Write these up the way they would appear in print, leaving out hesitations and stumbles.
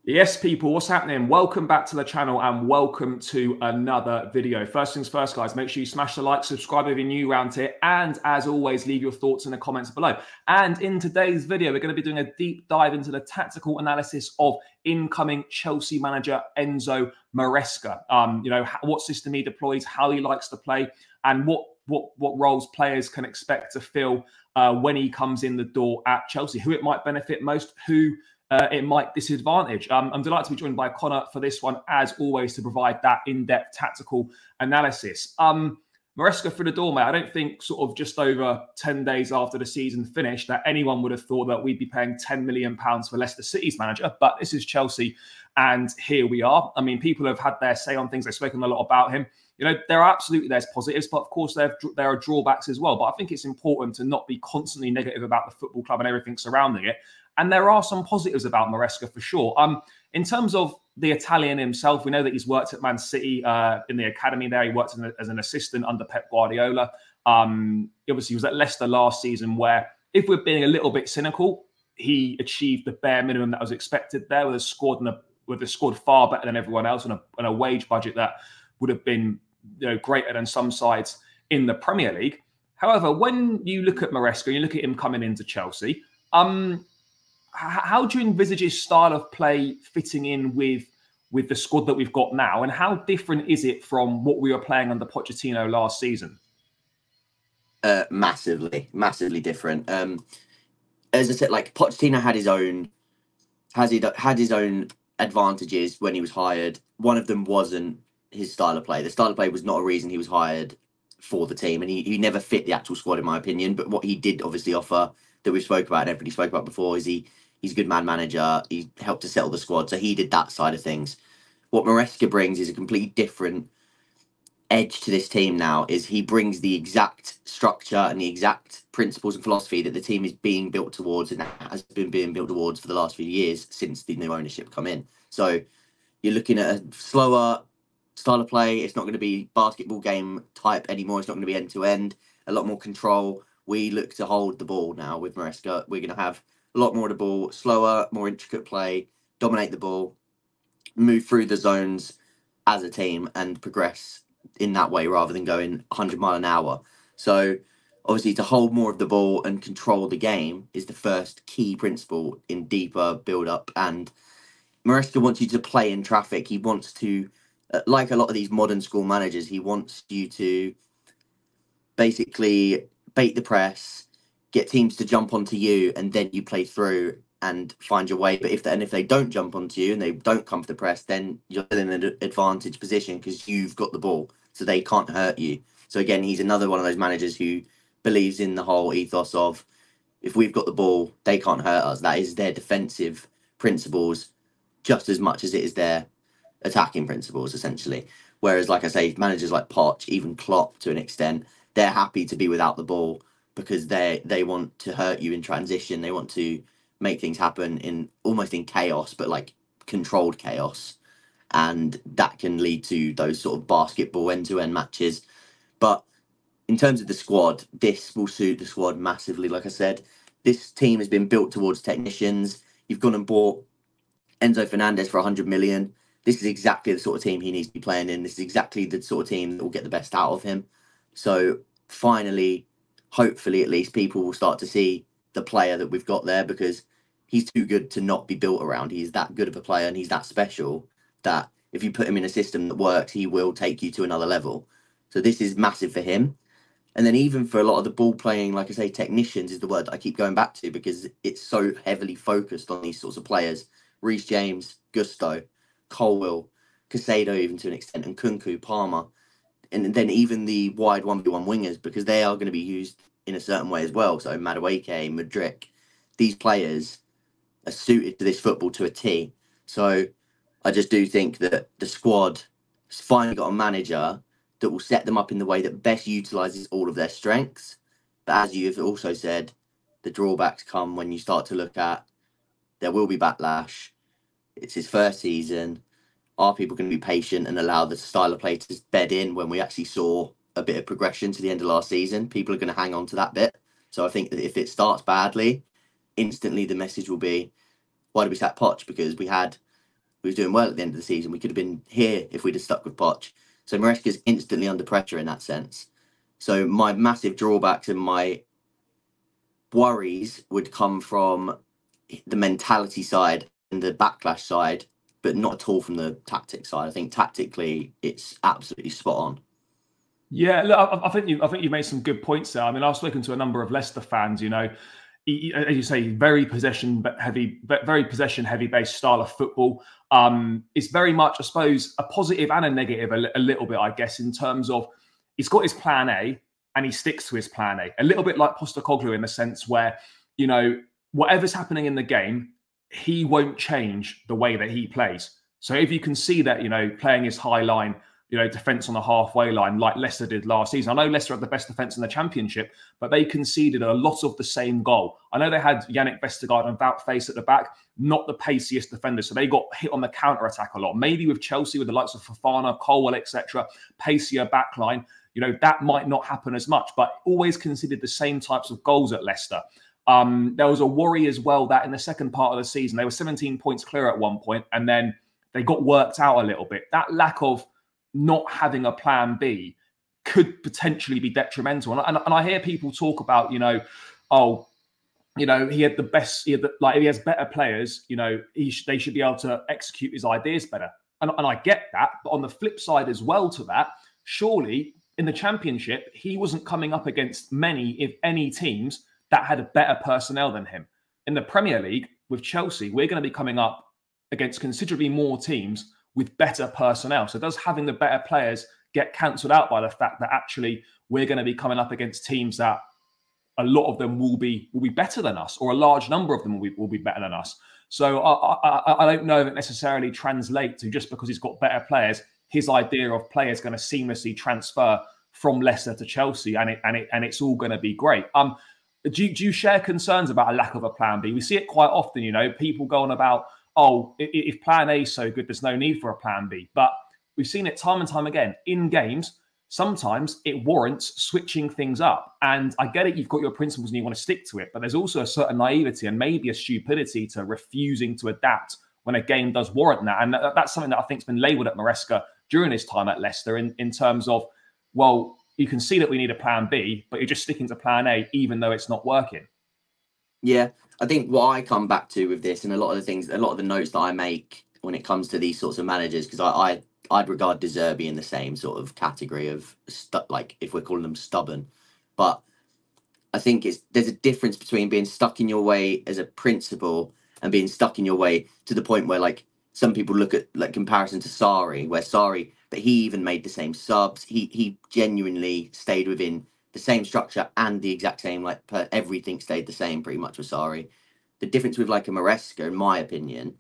Yes, people, what's happening? Welcome back to the channel and welcome to another video. First things first, guys, make sure you smash the like, subscribe if you're new around here, and as always, leave your thoughts in the comments below. And in today's video, we're going to be doing a deep dive into the tactical analysis of incoming Chelsea manager Enzo Maresca. What system he deploys, how he likes to play, and what roles players can expect to fill when he comes in the door at Chelsea, who it might benefit most, who it might disadvantage. I'm delighted to be joined by Connor for this one, as always, to provide that in-depth tactical analysis. Maresca through the door, mate. I don't think sort of just over 10 days after the season finished that anyone would have thought that we'd be paying £10 million for Leicester City's manager, but this is Chelsea, and here we are. I mean, people have had their say on things. They've spoken a lot about him. You know, there's positives, but of course there are drawbacks as well. But I think it's important to not be constantly negative about the football club and everything surrounding it. And there are some positives about Maresca for sure. In terms of the Italian himself, we know that he's worked at Man City in the academy there. He worked as an assistant under Pep Guardiola. Obviously, he was at Leicester last season, where, if we're being a little bit cynical, he achieved the bare minimum that was expected there with a squad far better than everyone else and a wage budget that would have been greater than some sides in the Premier League. However, when you look at Maresca, you look at him coming into Chelsea, how do you envisage his style of play fitting in with the squad that we've got now? And how different is it from what we were playing under Pochettino last season? Massively different. As I said, like, Pochettino had his own advantages when he was hired. One of them wasn't his style of play. The style of play was not a reason he was hired for the team, and he never fit the actual squad, in my opinion. But what he did obviously offer, that we spoke about and everybody spoke about before, is he's a good man manager. He helped to settle the squad, so he did that side of things. What Maresca brings is a completely different edge to this team now. Is he brings the exact structure and the exact principles and philosophy that the team is being built towards, and has been being built towards for the last few years since the new ownership come in. So you're looking at a slower style of play. It's not going to be basketball game type anymore. It's not going to be end-to-end. A lot more control. We look to hold the ball now with Maresca. We're going to have a lot more of the ball, slower, more intricate play, dominate the ball, move through the zones as a team and progress in that way rather than going 100 mile an hour. So obviously, to hold more of the ball and control the game is the first key principle in deeper build-up. And Maresca wants you to play in traffic. He wants to, like a lot of these modern school managers, he wants you to basically bait the press, get teams to jump onto you, and then you play through and find your way. But if they don't jump onto you and they don't come for the press, then you're in an advantage position because you've got the ball, so they can't hurt you. So again, he's another one of those managers who believes in the whole ethos of, if we've got the ball, they can't hurt us. That is their defensive principles just as much as it is their attacking principles, essentially. Whereas, like I say, managers like Poch, even Klopp to an extent, they're happy to be without the ball because they want to hurt you in transition. They want to make things happen in almost in chaos, but like controlled chaos. And that can lead to those sort of basketball end-to-end matches. But in terms of the squad, this will suit the squad massively. Like I said, this team has been built towards technicians. You've gone and bought Enzo Fernandez for 100 million. This is exactly the sort of team he needs to be playing in. This is exactly the sort of team that will get the best out of him. So finally, hopefully at least, people will start to see the player that we've got there, because he's too good to not be built around. He's that good of a player and he's that special that if you put him in a system that works, he will take you to another level. So this is massive for him. And then even for a lot of the ball playing, like I say, technicians is the word that I keep going back to, because it's so heavily focused on these sorts of players. Reece James, Gusto, Colwill, Casado even to an extent, and Kunku, Palmer. And then even the wide 1v1 wingers, because they are going to be used in a certain way as well. So Madueke, Mudryk, these players are suited to this football to a T. So I just do think that the squad has finally got a manager that will set them up in the way that best utilises all of their strengths. But as you've also said, the drawbacks come when you start to look at, there will be backlash. It's his first season. Are people going to be patient and allow the style of play to bed in when we actually saw a bit of progression to the end of last season? People are going to hang on to that bit. So I think that if it starts badly, instantly the message will be, why did we sack Poch? Because we had who was doing well at the end of the season. We could have been here if we'd have stuck with Poch. So Maresca's instantly under pressure in that sense. So my massive drawbacks and my worries would come from the mentality side and the backlash side, but not at all from the tactics side. I think tactically it's absolutely spot on. Yeah, look, I think you made some good points there. I mean, I've spoken to a number of Leicester fans. You know, as you say, very possession heavy based style of football. It's very much, I suppose, a positive and a negative a little bit, I guess, in terms of he's got his plan A and he sticks to his plan A. A little bit like Postecoglou in the sense where, you know, whatever's happening in the game, he won't change the way that he plays. So if you can see that, you know, playing his high line, you know, defence on the halfway line like Leicester did last season. I know Leicester had the best defence in the Championship, but they conceded a lot of the same goal. I know they had Yannick Vestergaard and Wout Faes at the back, not the paciest defenders, so they got hit on the counter-attack a lot. Maybe with Chelsea, with the likes of Fofana, Colwell, etc., pacier backline, you know, that might not happen as much, but always conceded the same types of goals at Leicester. There was a worry as well that in the second part of the season, they were 17 points clear at one point, and then they got worked out a little bit. That lack of not having a plan B could potentially be detrimental. And I hear people talk about, you know, oh, you know, he had the best, like if he has better players, you know, they should be able to execute his ideas better. And I get that. But on the flip side as well to that, surely in the Championship, he wasn't coming up against many, if any, teams that had a better personnel than him. In the Premier League with Chelsea, we're going to be coming up against considerably more teams with better personnel. So does having the better players get cancelled out by the fact that actually we're going to be coming up against teams that a lot of them will be better than us, or a large number of them will be better than us? So I don't know if it necessarily translates to just because he's got better players, his idea of play is going to seamlessly transfer from Leicester to Chelsea, and it's all going to be great. Do you share concerns about a lack of a plan B? We see it quite often, you know, people going about, oh, if plan A is so good, there's no need for a plan B. But we've seen it time and time again in games. Sometimes it warrants switching things up. And I get it, you've got your principles and you want to stick to it, but there's also a certain naivety and maybe a stupidity to refusing to adapt when a game does warrant that. And that's something that I think has been labelled at Maresca during his time at Leicester in terms of, well, you can see that we need a plan B, but you're just sticking to plan A, even though it's not working. Yeah, I think what I come back to with this and a lot of the notes that I make when it comes to these sorts of managers, because I'd regard De Zerbi in the same sort of category of like if we're calling them stubborn, but I think there's a difference between being stuck in your way as a principle and being stuck in your way to the point where, like, some people look at like comparison to Sarri, where Sarri, but he even made the same subs. He genuinely stayed within the same structure and the exact same, like, everything stayed the same pretty much with Sarri. The difference with like a Maresca, in my opinion,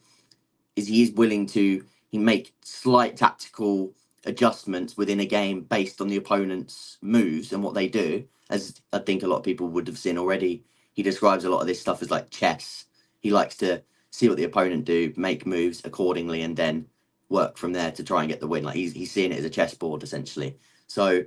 is he is willing to make slight tactical adjustments within a game based on the opponent's moves and what they do. As I think a lot of people would have seen already, he describes a lot of this stuff as like chess. He likes to see what the opponent do, make moves accordingly, and then work from there to try and get the win. Like he's seeing it as a chessboard essentially. So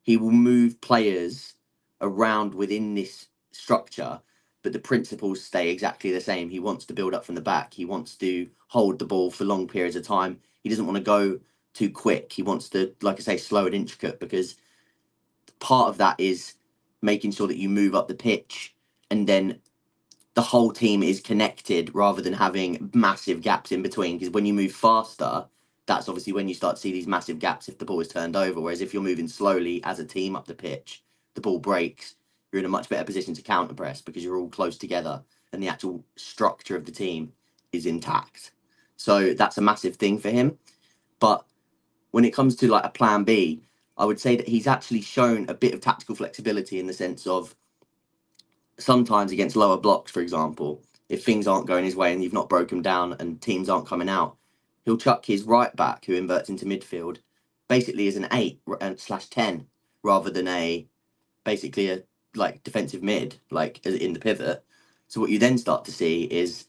he will move players around within this structure, but the principles stay exactly the same. He wants to build up from the back. He wants to hold the ball for long periods of time. He doesn't want to go too quick. He wants to, like I say, slow and intricate, because part of that is making sure that you move up the pitch and then the whole team is connected rather than having massive gaps in between. Because when you move faster, that's obviously when you start to see these massive gaps if the ball is turned over. Whereas if you're moving slowly as a team up the pitch, the ball breaks, you're in a much better position to counter press because you're all close together and the actual structure of the team is intact. So that's a massive thing for him. But when it comes to like a plan B, I would say that he's actually shown a bit of tactical flexibility in the sense of sometimes against lower blocks, for example, if things aren't going his way and you've not broken down and teams aren't coming out, he'll chuck his right back, who inverts into midfield, basically as an 8/10 rather than basically a like defensive mid, like in the pivot. So what you then start to see is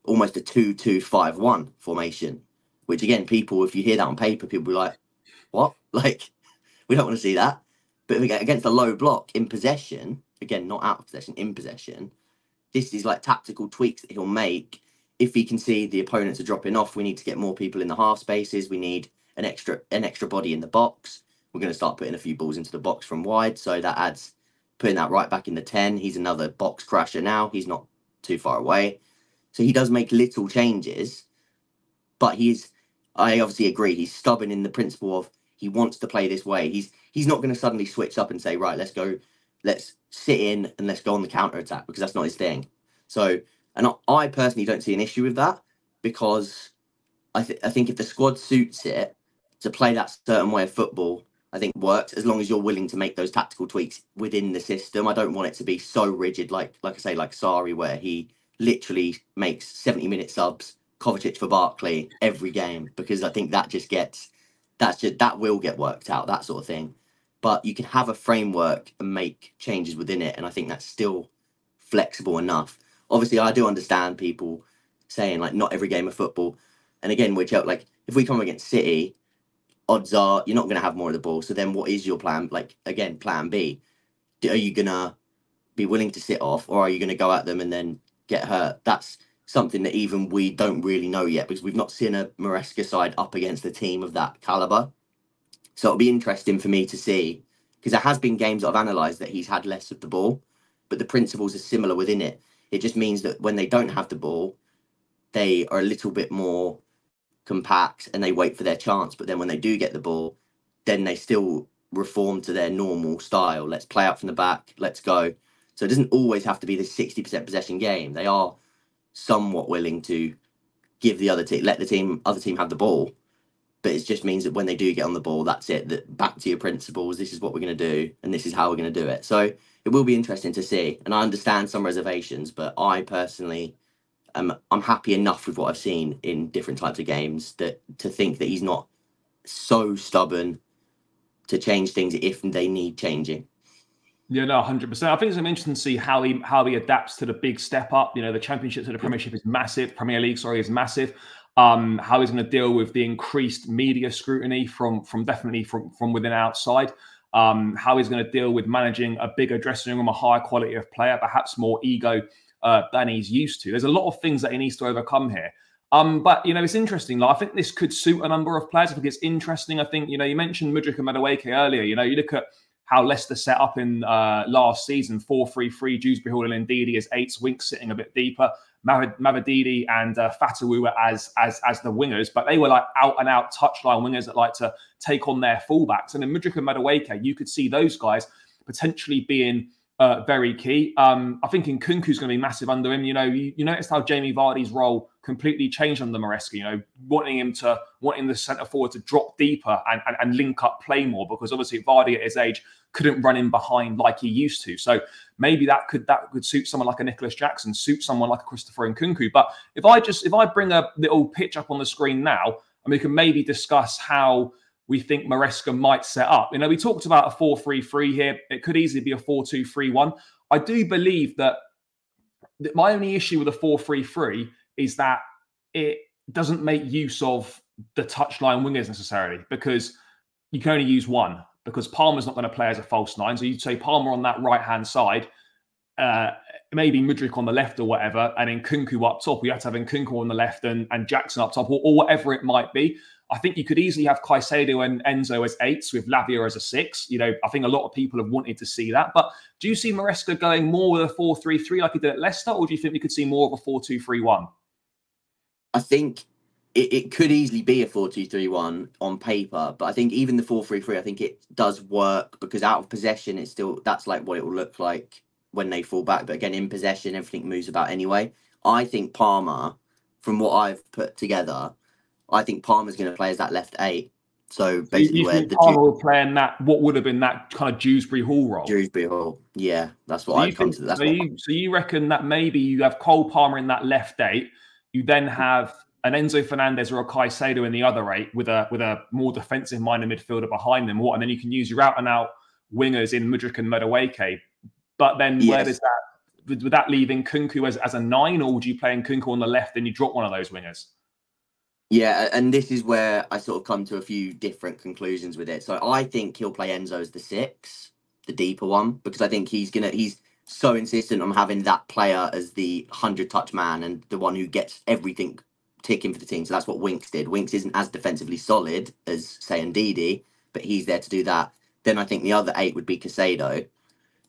almost a 2-2-5-1 formation, which again, people, if you hear that on paper, people be like, what? Like, we don't want to see that. But against a low block in possession, again, not out of possession, in possession, this is like tactical tweaks that he'll make if he can see the opponents are dropping off, we need to get more people in the half spaces. We need an extra body in the box. We're going to start putting a few balls into the box from wide. So that adds putting that right back in the 10. He's another box crasher now. He's not too far away. So he does make little changes, but I obviously agree, he's stubborn in the principle of he wants to play this way. He's not going to suddenly switch up and say, right, let's sit in and let's go on the counter attack, because that's not his thing. So, and I personally don't see an issue with that, because I think if the squad suits it to play that certain way of football, I think works, as long as you're willing to make those tactical tweaks within the system. I don't want it to be so rigid, like I say, like Sarri, where he literally makes 70-minute subs, Kovacic for Barkley every game, because I think that will get worked out, that sort of thing. But you can have a framework and make changes within it, and I think that's still flexible enough. Obviously, I do understand people saying like not every game of football, and again, which like if we come against City, odds are you're not going to have more of the ball. So then, what is your plan? Like again, plan B. Are you going to be willing to sit off, or are you going to go at them and then get hurt? That's something that even we don't really know yet, because we've not seen a Maresca side up against a team of that caliber. So it'll be interesting for me to see, because there has been games I've analysed that he's had less of the ball, but the principles are similar within it. It just means that when they don't have the ball, they are a little bit more compact and they wait for their chance. But then when they do get the ball, then they still reform to their normal style. Let's play out from the back. Let's go. So it doesn't always have to be this 60% possession game. They are somewhat willing to give the other team, let the other team have the ball. But it just means that when they do get on the ball, that's it. That back to your principles. This is what we're going to do, and this is how we're going to do it. So it will be interesting to see. And I understand some reservations, but I personally I'm happy enough with what I've seen in different types of games to think that he's not so stubborn to change things if they need changing. Yeah, no, 100%. I think it's interesting to see how he adapts to the big step up. You know, the Championship to the Premiership is massive. Premier League, sorry, is massive. How he's going to deal with the increased media scrutiny from definitely from within and outside. How he's going to deal with managing a bigger dressing room, a higher quality of player, perhaps more ego than he's used to. There's a lot of things that he needs to overcome here. But, you know, it's interesting. Like, I think this could suit a number of players. I think it's interesting. I think, you know, you mentioned Mudryk and Madueke earlier. You know, you look at how Leicester set up in last season, 4-3-3, Dewsbury Hall and Ndidi as eights, Winks sitting a bit deeper, Mavididi and Fatawu as the wingers, but they were like out-and-out touchline wingers that like to take on their fullbacks. And in Mudryk and Madueke, you could see those guys potentially being very key. I think Nkunku's going to be massive under him. You know, you noticed how Jamie Vardy's role completely changed under Maresca. You know, wanting the centre forward to drop deeper and link up play more, because obviously Vardy at his age couldn't run in behind like he used to. So maybe that could suit someone like a Nicholas Jackson, suit someone like a Christopher Nkunku. But if I bring a little pitch up on the screen now, and we can maybe discuss how we think Maresca might set up. You know, we talked about a 4-3-3 here. It could easily be a 4-2-3-1. I do believe that my only issue with a 4-3-3 is that it doesn't make use of the touchline wingers necessarily, because you can only use one, because Palmer's not going to play as a false nine. So you'd say Palmer on that right-hand side, maybe Mudryk on the left or whatever, and then Nkunku up top. You have to have Nkunku on the left and Jackson up top, or whatever it might be. I think you could easily have Caicedo and Enzo as eights with Lavia as a six. You know, I think a lot of people have wanted to see that. But do you see Maresca going more with a 4-3-3 like he did at Leicester, or do you think we could see more of a 4-2-3-1? I think it could easily be a 4-2-3-1 on paper, but I think even the 4-3-3, I think it does work, because out of possession, that's like what it will look like when they fall back. But again, in possession, everything moves about anyway. I think Palmer, from what I've put together, I think Palmer's going to play as that left eight. So basically, you think Palmer will play in that, what would have been that kind of Dewsbury Hall role? Dewsbury Hall, yeah, that's what I've come to. So you reckon that maybe you have Cole Palmer in that left eight, you then have an Enzo Fernandez or a Caicedo in the other eight with a more defensive-minded midfielder behind them, and then you can use your out-and-out wingers in Mudryk and Madueke. But then where does that, would that leave Nkunku as a nine, or would you play Nkunku on the left and you drop one of those wingers? Yeah, and this is where I sort of come to a few different conclusions with it. So I think he'll play Enzo as the six, the deeper one, because I think he's so insistent on having that player as the 100-touch man and the one who gets everything ticking for the team. So that's what Winks did. Winks isn't as defensively solid as, say, Ndidi, but he's there to do that. Then I think the other 8 would be Casado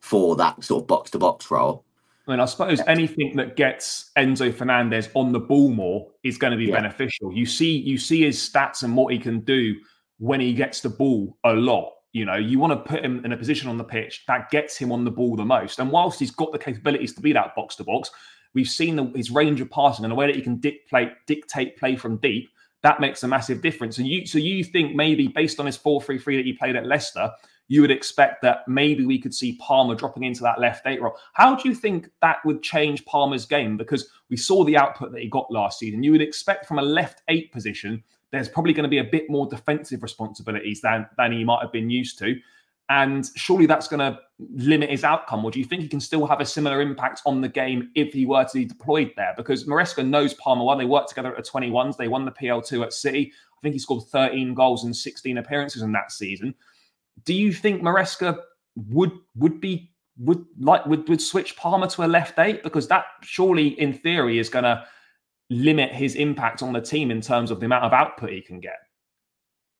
for that sort of box-to-box role. I mean, I suppose anything that gets Enzo Fernandez on the ball more is going to be beneficial. You see his stats and what he can do when he gets the ball a lot. You know, you want to put him in a position on the pitch that gets him on the ball the most. And whilst he's got the capabilities to be that box-to-box, we've seen his range of passing and the way that he can dictate play from deep. That makes a massive difference. And so you think maybe based on his 4-3-3 that he played at Leicester, you would expect that maybe we could see Palmer dropping into that left 8 role. How do you think that would change Palmer's game? Because we saw the output that he got last season. You would expect from a left 8 position, there's probably going to be a bit more defensive responsibilities than he might have been used to. And surely that's going to limit his outcome. Or do you think he can still have a similar impact on the game if he were to be deployed there? Because Maresca knows Palmer well. They worked together at the 21s. They won the PL2 at City. I think he scored 13 goals in 16 appearances in that season. Do you think Maresca would switch Palmer to a left 8? Because that surely, in theory, is going to limit his impact on the team in terms of the amount of output he can get.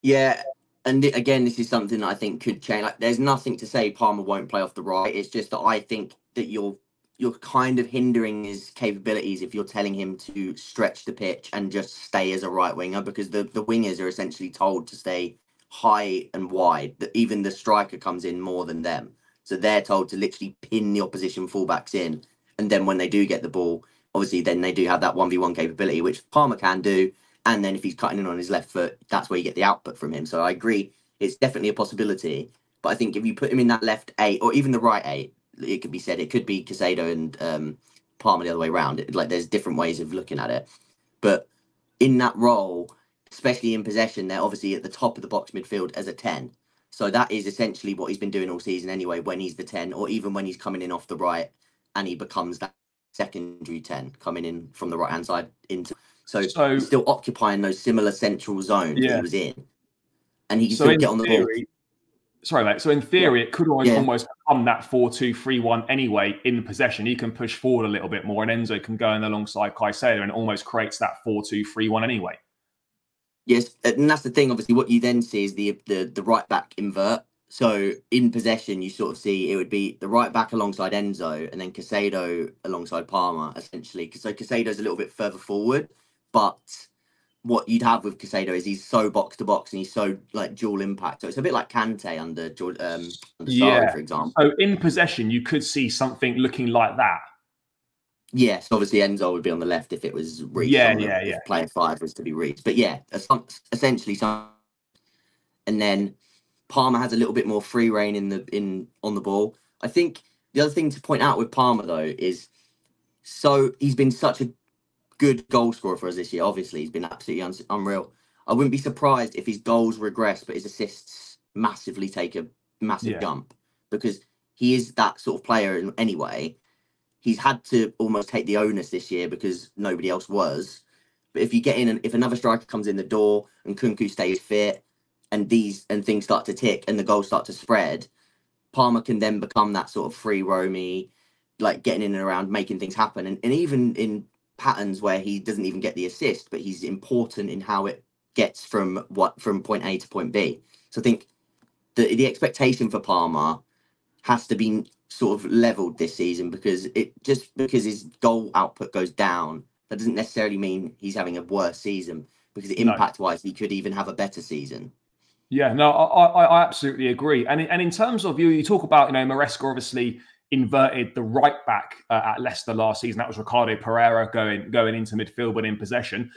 Yeah, and again, this is something that I think could change. Like, there's nothing to say Palmer won't play off the right. It's just that I think that you're kind of hindering his capabilities if you're telling him to stretch the pitch and just stay as a right winger, because the wingers are essentially told to stay high and wide. That even the striker comes in more than them, so they're told to literally pin the opposition fullbacks in, and then when they do get the ball, obviously then they do have that 1v1 capability, which Palmer can do, and then if he's cutting in on his left foot, that's where you get the output from him. So I agree, it's definitely a possibility, but I think if you put him in that left 8 or even the right 8, it could be said it could be Casado and Palmer the other way around. Like, there's different ways of looking at it, but in that role, especially in possession, they're obviously at the top of the box midfield as a 10. So that is essentially what he's been doing all season anyway, when he's the 10, or even when he's coming in off the right and he becomes that secondary 10 coming in from the right-hand side into. So he's still occupying those similar central zones that he was in. And he can still get on the ball. Sorry, mate. So in theory, it could almost become that 4-2-3-1 anyway in possession. He can push forward a little bit more, and Enzo can go in alongside Caicedo, and it almost creates that 4-2-3-1 anyway. Yes, and that's the thing. Obviously, what you then see is the right back invert. So in possession, you sort of see it would be the right back alongside Enzo, and then Casado alongside Palmer, essentially. So Casado's a little bit further forward, but what you'd have with Casado is he's so box to box and he's so like dual impact. So it's a bit like Kante under Sarri, for example. So in possession, you could see something looking like that. Yes, obviously Enzo would be on the left if it was Reece. If player 5 was to be Reece. But yeah, essentially some. And then Palmer has a little bit more free reign on the ball. I think the other thing to point out with Palmer though is, so he's been such a good goal scorer for us this year. Obviously, he's been absolutely unreal. I wouldn't be surprised if his goals regress, but his assists massively take a massive jump, because he is that sort of player anyway. He's had to almost take the onus this year because nobody else was. But if you get in, and if another striker comes in the door and Kunku stays fit, and things start to tick and the goals start to spread, Palmer can then become that sort of free roamy, like getting in and around, making things happen. And even in patterns where he doesn't even get the assist, but he's important in how it gets from point A to point B. So I think the expectation for Palmer has to be sort of leveled this season, because his goal output goes down, that doesn't necessarily mean he's having a worse season, because impact wise he could even have a better season. Yeah, no, I absolutely agree. And in terms of you talk about, Maresca obviously inverted the right back at Leicester last season. That was Ricardo Pereira going into midfield, but in possession.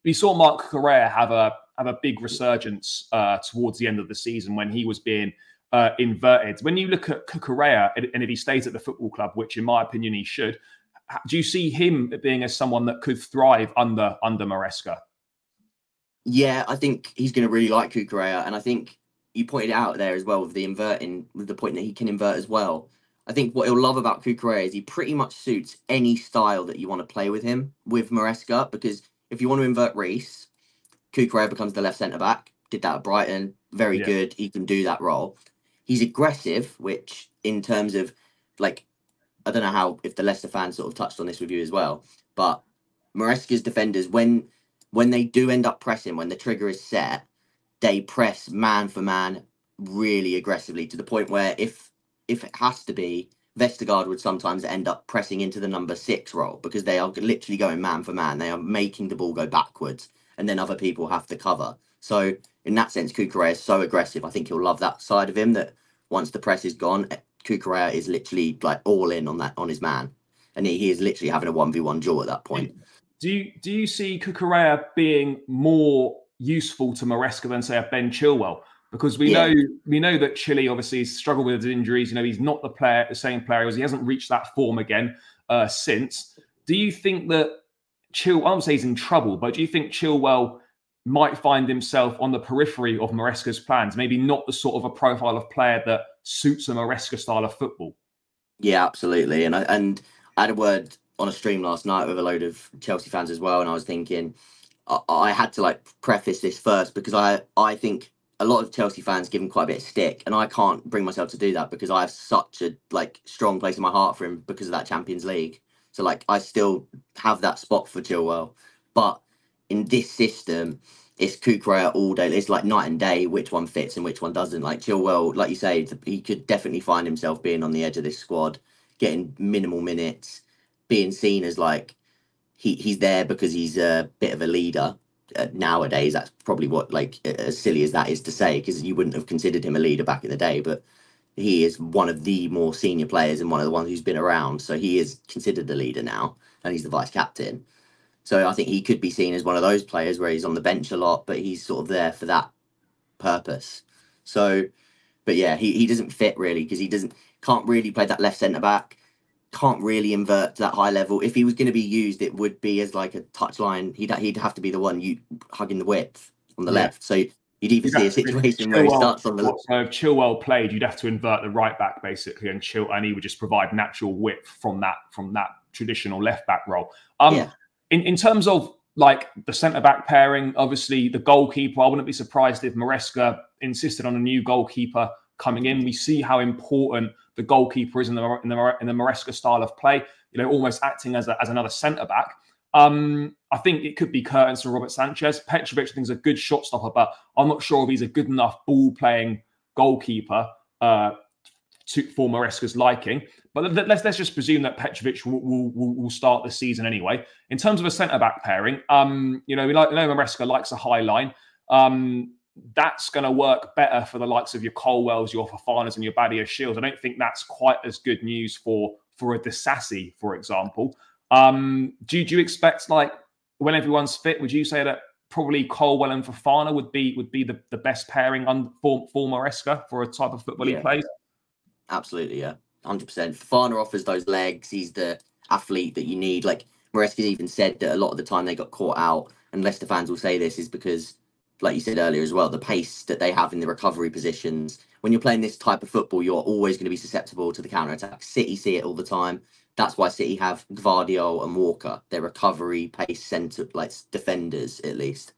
We saw Marc Correa have a big resurgence towards the end of the season when he was being inverted. When you look at Correa, and if he stays at the football club, which in my opinion he should, do you see him being as someone that could thrive under Maresca? Yeah, I think he's going to really like Cucurella, and I think you pointed out there as well with the inverting, with the point that he can invert as well. I think what he'll love about Cucurella is he pretty much suits any style that you want to play with him, with Maresca, because if you want to invert Reece, Cucurella becomes the left centre-back, did that at Brighton, very good, he can do that role. He's aggressive, which in terms of like I don't know how, if the Leicester fans sort of touched on this with you as well, but Maresca's defenders, when they do end up pressing, when the trigger is set, they press man for man really aggressively, to the point where if it has to be, Vestergaard would sometimes end up pressing into the number 6 role, because they are literally going man for man. They are making the ball go backwards, and then other people have to cover. So in that sense, Cucurella is so aggressive. I think he'll love that side of him, that once the press is gone, Cucurella is literally like all in on his man, and he is literally having a 1v1 duel at that point. Do you see Cucurella being more useful to Maresca than, say, a Ben Chilwell? Because we know that Chile obviously has struggled with his injuries. You know, he's not the same player as he hasn't reached that form again since. Do you think that I won't say he's in trouble, but do you think Chilwell might find himself on the periphery of Maresca's plans? Maybe not the sort of a profile of player that suits a Maresca style of football. Yeah, absolutely. And I had a word on a stream last night with a load of Chelsea fans as well, and I was thinking, I had to like preface this first, because I think a lot of Chelsea fans give him quite a bit of stick, and I can't bring myself to do that, because I have such a like strong place in my heart for him because of that Champions League. So like I still have that spot for Chilwell, but in this system, it's Cucurella all day. It's like night and day which one fits and which one doesn't. Like Chilwell, like you say, he could definitely find himself being on the edge of this squad, getting minimal minutes, being seen as like he's there because he's a bit of a leader. Nowadays, that's probably what, like, as silly as that is to say, because you wouldn't have considered him a leader back in the day, but he is one of the more senior players and one of the ones who's been around, so he is considered the leader now, and he's the vice captain. So I think he could be seen as one of those players where he's on the bench a lot, but he's sort of there for that purpose. So, but yeah, he doesn't fit really, because can't really play that left centre back, can't really invert to that high level. If he was going to be used, it would be as like a touchline. He'd have to be the one hugging the width on the left. So you'd even see a situation where he starts on the left. So if Chilwell played, you'd have to invert the right back basically, and he would just provide natural width from that traditional left back role. In terms of like the centre back pairing, obviously the goalkeeper, I wouldn't be surprised if Maresca insisted on a new goalkeeper coming in. We see how important the goalkeeper is in the Maresca style of play, you know, almost acting as another centre back. I think it could be Curtis and Robert Sanchez. Petrovic, I think, is a good shot stopper, but I'm not sure if he's a good enough ball playing goalkeeper for Maresca's liking. But let's just presume that Petrovic will start the season anyway. In terms of a centre back pairing, you know, Maresca likes a high line. That's going to work better for the likes of your Colwells, your Fofanas, and your Badia Shields. I don't think that's quite as good news for a Disassi, for example. Do you expect, like, when everyone's fit, would you say that probably Colwell and Fofana would be the best pairing for Maresca for a type of football he plays? Absolutely, yeah. 100%. Fofana offers those legs. He's the athlete that you need. Like, Maresca's even said that a lot of the time they got caught out, and Leicester fans will say this, is because, like you said earlier as well, the pace that they have in the recovery positions. When you're playing this type of football, you're always going to be susceptible to the counter-attack. City see it all the time. That's why City have Gvardiol and Walker. They're recovery, pace, centre, like defenders, at least.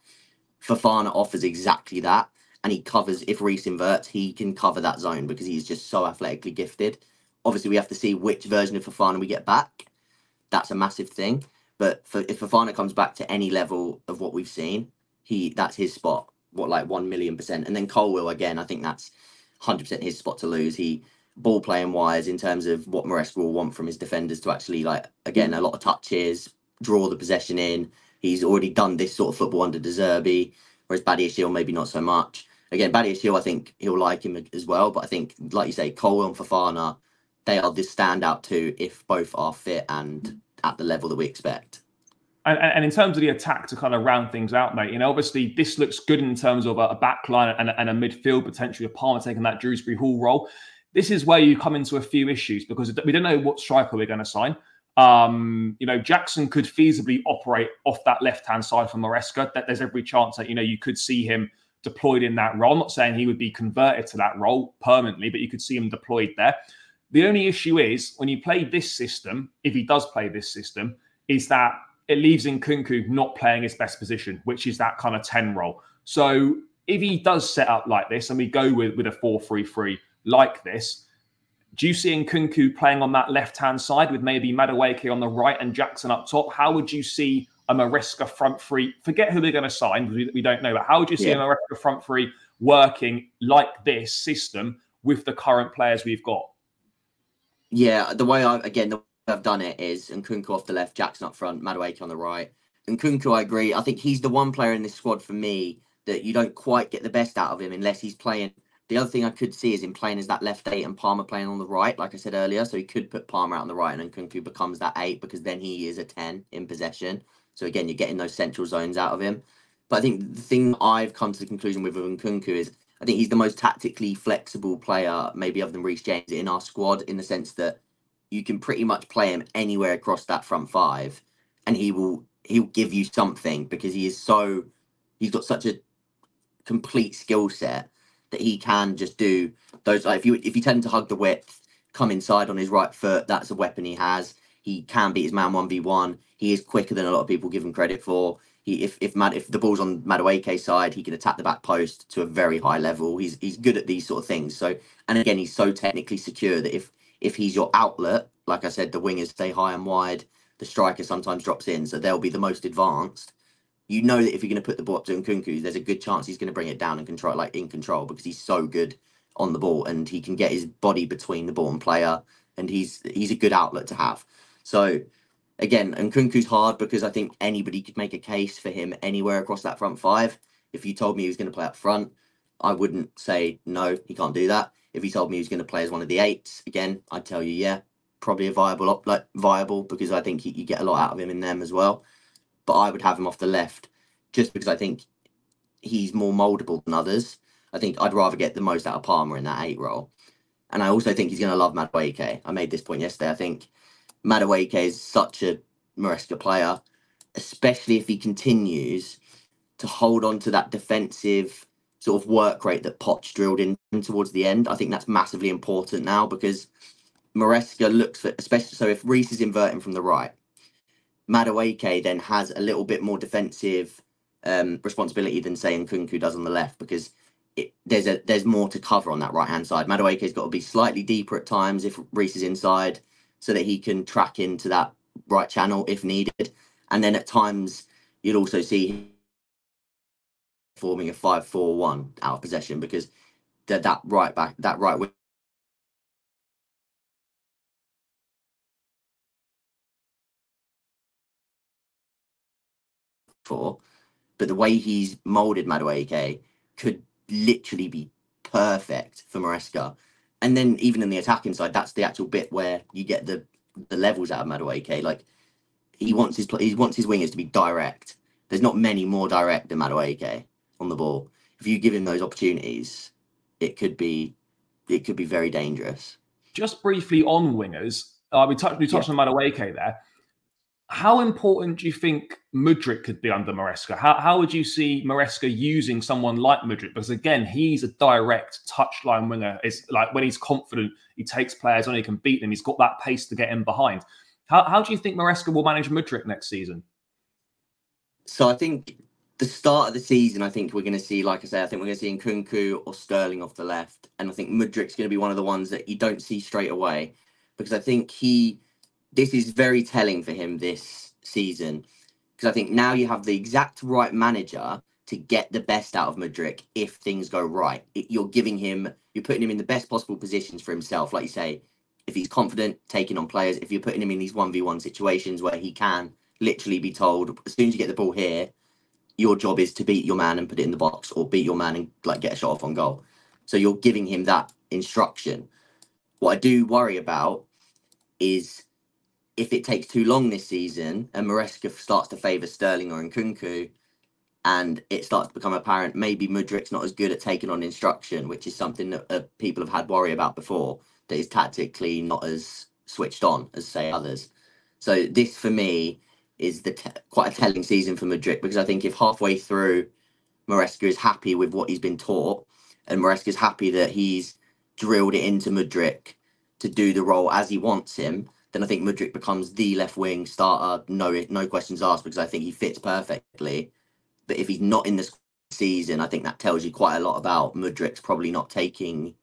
Fofana offers exactly that. And he covers, if Reece inverts, he can cover that zone because he's just so athletically gifted. Obviously, we have to see which version of Fofana we get back. That's a massive thing. But if Fofana comes back to any level of what we've seen, that's his spot. Like 1,000,000%. And then Colwell, again, I think that's 100% his spot to lose. Ball playing wise, in terms of what Maresca will want from his defenders to actually, like, again, a lot of touches, draw the possession in. He's already done this sort of football under De Zerbi, whereas Badia Shield maybe not so much. Again, Badia Shield, I think he'll like him as well. But I think, like you say, Colwell and Fofana, they are the standout two if both are fit and at the level that we expect. And in terms of the attack, to kind of round things out, mate, you know, obviously this looks good in terms of a back line and a midfield, potentially with Palmer taking that Dewsbury Hall role. This is where you come into a few issues because we don't know what striker we're going to sign. You know, Jackson could feasibly operate off that left-hand side for Maresca. That there's every chance that, you know, you could see him deployed in that role. I'm not saying he would be converted to that role permanently, but you could see him deployed there. The only issue is when you play this system, if he does play this system, is that it leaves Nkunku not playing his best position, which is that kind of 10 role. So if he does set up like this and we go with a 4-3-3 like this, Do you see Nkunku playing on that left-hand side with maybe Madueke on the right and Jackson up top? How would you see a Maresca front three? Forget who they're going to sign, we don't know, but how would you see a Maresca front three working like this system with the current players we've got? Yeah, the way I've done it is Nkunku off the left, Jackson up front, Madueke on the right. Nkunku, I agree. I think he's the one player in this squad for me that you don't quite get the best out of him unless he's playing. The other thing I could see is him playing as that left 8 and Palmer playing on the right, like I said earlier. So he could put Palmer out on the right and Nkunku becomes that 8 because then he is a 10 in possession. So again, you're getting those central zones out of him. But I think the thing I've come to the conclusion with Nkunku is I think he's the most tactically flexible player, maybe other than Reece James, in our squad, in the sense that you can pretty much play him anywhere across that front five and he'll give you something because he's got such a complete skill set that he can just do those. Like if you tell him to hug the width, come inside on his right foot, that's a weapon he has. He can beat his man 1v1. He is quicker than a lot of people give him credit for. If the ball's on Madueke's side, he can attack the back post to a very high level. He's good at these sort of things. So, and again, he's so technically secure that if he's your outlet, like I said, the wingers stay high and wide. The striker sometimes drops in, so they'll be the most advanced. You know that if you're going to put the ball up to Nkunku, there's a good chance he's going to bring it down and control, like in control, because he's so good on the ball and he can get his body between the ball and player, and he's a good outlet to have. So again, Nkunku's hard because I think anybody could make a case for him anywhere across that front five. If you told me he was going to play up front, I wouldn't say no, he can't do that. If you told me he was going to play as one of the 8s, again, I'd tell you, yeah, probably a viable because I think you get a lot out of him in them as well. But I would have him off the left just because I think he's more mouldable than others. I think I'd rather get the most out of Palmer in that 8 role. And I also think he's going to love Madueke. I made this point yesterday. I think Madueke is such a Maresca player, especially if he continues to hold on to that defensive sort of work rate that Poch drilled in towards the end. I think that's massively important now because Maresca looks for, especially so if Reece is inverting from the right, Madueke then has a little bit more defensive responsibility than say Nkunku does on the left because there's more to cover on that right hand side. Madueke's got to be slightly deeper at times if Reece is inside so that he can track into that right channel if needed. And then at times you'll also see him forming a 5-4-1 out of possession because that right wing for, but the way he's molded Madueke could literally be perfect for Maresca. And then even in the attacking side, that's the actual bit where you get the levels out of Madueke. Like he wants his wingers to be direct. There's not many more direct than Madueke on the ball. If you give him those opportunities, it could be very dangerous. Just briefly on wingers, we touched on Madueke there. How important do you think Mudryk could be under Maresca? How would you see Maresca using someone like Mudryk? Because again, he's a direct touchline winger. It's like when he's confident, he takes players on, he can beat them. He's got that pace to get in behind. How do you think Maresca will manage Mudryk next season? So I think the start of the season, I think we're going to see, like I say, I think we're going to see Nkunku or Sterling off the left. And I think Mudryk's going to be one of the ones that you don't see straight away because I think this is very telling for him this season because I think now you have the exact right manager to get the best out of Mudryk if things go right. You're putting him in the best possible positions for himself. Like you say, if he's confident taking on players, if you're putting him in these 1v1 situations where he can literally be told, as soon as you get the ball here, your job is to beat your man and put it in the box or beat your man and like get a shot off on goal. So you're giving him that instruction. What I do worry about is if it takes too long this season and Maresca starts to favour Sterling or Nkunku and it starts to become apparent maybe Mudryk's not as good at taking on instruction, which is something that people have had worry about before, that is tactically not as switched on as, say, others. So this, for me, is quite a telling season for Mudryk because I think if halfway through Maresca is happy with what he's been taught and Maresca is happy that he's drilled it into Mudryk to do the role as he wants him, then I think Mudryk becomes the left wing starter, no questions asked, because I think he fits perfectly. But if he's not in this season, I think that tells you quite a lot about Mudryk's probably not taking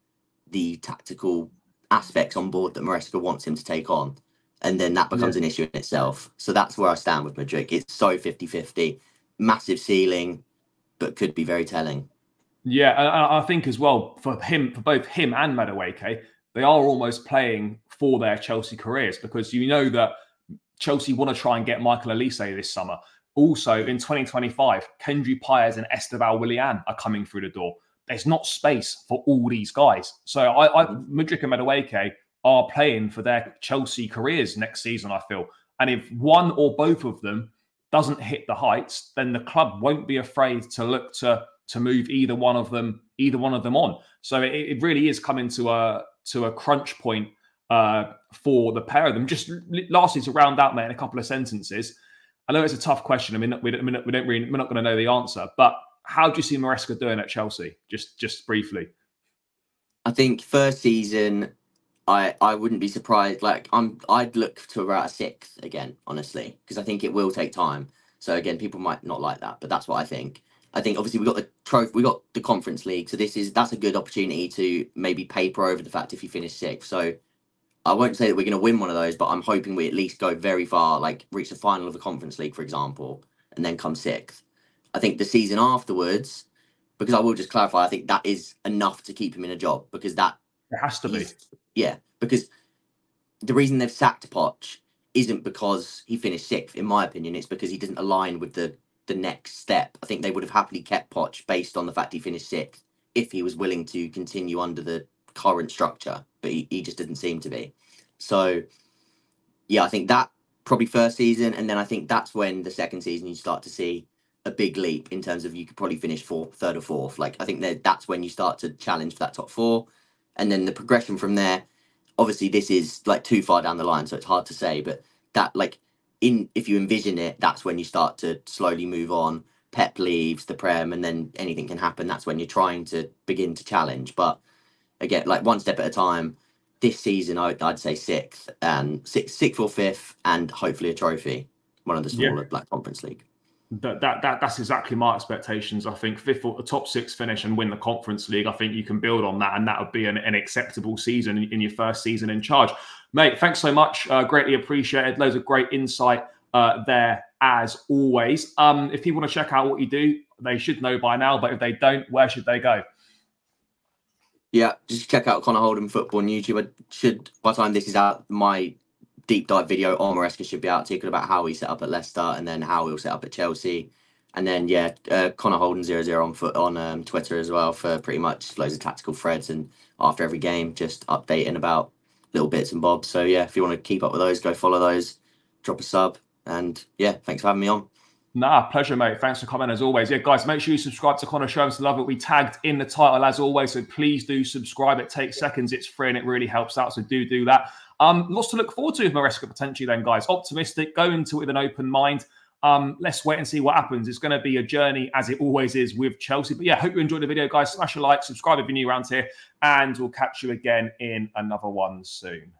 the tactical aspects on board that Maresca wants him to take on. And then that becomes an issue in itself. So that's where I stand with Madrid. It's so 50-50, massive ceiling, but could be very telling. Yeah, I think as well for both him and Madueke, they are almost playing for their Chelsea careers, because you know that Chelsea want to try and get Michael Olise this summer. Also, in 2025, Kendry Páez and Esteban Willian are coming through the door. There's not space for all these guys. So Mudryk and Madueke are playing for their Chelsea careers next season, I feel. And if one or both of them doesn't hit the heights, then the club won't be afraid to look to move either one of them on. So it really is coming to a crunch point for the pair of them. Just lastly, to round out, mate, in a couple of sentences, I know it's a tough question. I mean, we're not going to know the answer, but how do you see Maresca doing at Chelsea? Just briefly. I think first season, I wouldn't be surprised. Like I'd look to about a 6th again, honestly, because I think it will take time. So again, people might not like that, but that's what I think. I think obviously we got the trophy, we got the Conference League, so that's a good opportunity to maybe paper over the fact if you finish 6th. So I won't say that we're going to win one of those, but I'm hoping we at least go very far, like reach the final of the Conference League, for example, and then come 6th. I think the season afterwards, because I will just clarify, I think that is enough to keep him in a job, because that it has to be. Yeah, because the reason they've sacked Poch isn't because he finished 6th, in my opinion. It's because he doesn't align with the next step. I think they would have happily kept Poch based on the fact he finished 6th if he was willing to continue under the current structure, but he just didn't seem to be. So yeah, I think that probably first season, and then I think that's when the second season you start to see a big leap in terms of you could probably finish 4th, 3rd or 4th. Like I think that's when you start to challenge for that top 4, and then the progression from there. Obviously this is like too far down the line, so it's hard to say, but that like if you envision it, that's when you start to slowly move on. Pep leaves the Prem, and then anything can happen. That's when you're trying to begin to challenge. But again, like one step at a time. This season, I'd say 6th or 5th, and hopefully a trophy, one of the smaller Black Conference League. That's exactly my expectations. I think 5th or the top 6 finish and win the Conference League. I think you can build on that, and that would be an acceptable season in your first season in charge. Mate, thanks so much. Greatly appreciated. Loads of great insight there as always. If people want to check out what you do, they should know by now, but if they don't, where should they go? Yeah, just check out Connor Holden Football on YouTube. By the time this is out, my deep dive video on Maresca should be out, talking about how he set up at Leicester and then how he'll set up at Chelsea. And then Connor Holden 00 on Twitter as well, for pretty much loads of tactical threads, and after every game just updating about little bits and bobs. So yeah, if you want to keep up with those, go follow those, drop a sub, and yeah, thanks for having me on. Nah, pleasure, mate. Thanks for coming as always. Yeah, guys, make sure you subscribe to Connor. Show him some love. It will be tagged in the title as always, so please do subscribe. It takes seconds, it's free, and it really helps out, so do that. Lots to look forward to with Maresca potentially then, guys. Optimistic, go into it with an open mind. Let's wait and see what happens. It's going to be a journey, as it always is with Chelsea. But yeah, hope you enjoyed the video, guys. Smash a like, subscribe if you're new around here, and we'll catch you again in another one soon.